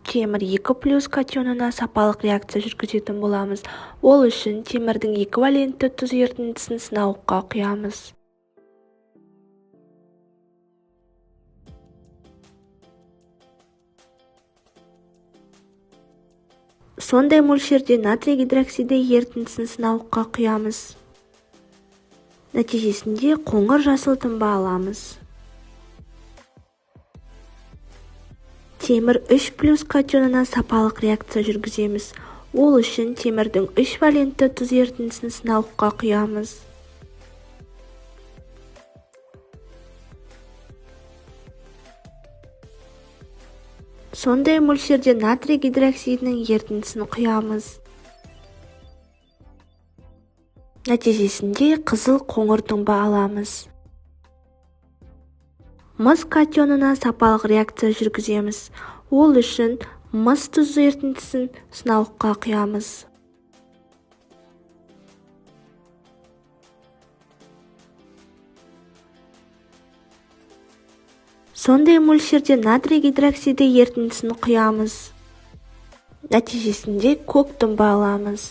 темір 2+ катионына сапалық реакция жүргізетін боламыз. Ол үшін темірдің 2 валентті тұз ерітіндісін сынауыққа құямыз. Сондай мөлшерде натрий гидроксиді ерітіндісін сынауыққа құямыз. Нәтижесінде қоңыр жасыл тұнба аламыз. Темір 3+ катионына сапалық реакция жүргіземіз. Ол үшін темірдің 3 валентті тұз ерітіндісін сынауыққа құямыз. Сондай мөлшерде натрий гидроксидінің ерітіндісін құямыз. Нәтижесінде қызыл қоңыр тұнба аламыз. Мыс катионына сапалық реакция жүргіземіз. Ол үшін мыс тұз ерітіндісін сынауыққа құямыз. Сондай мөлшерде натрий гидроксиді ерітіндісін құямыз. Нәтижесінде көк тұнба аламыз.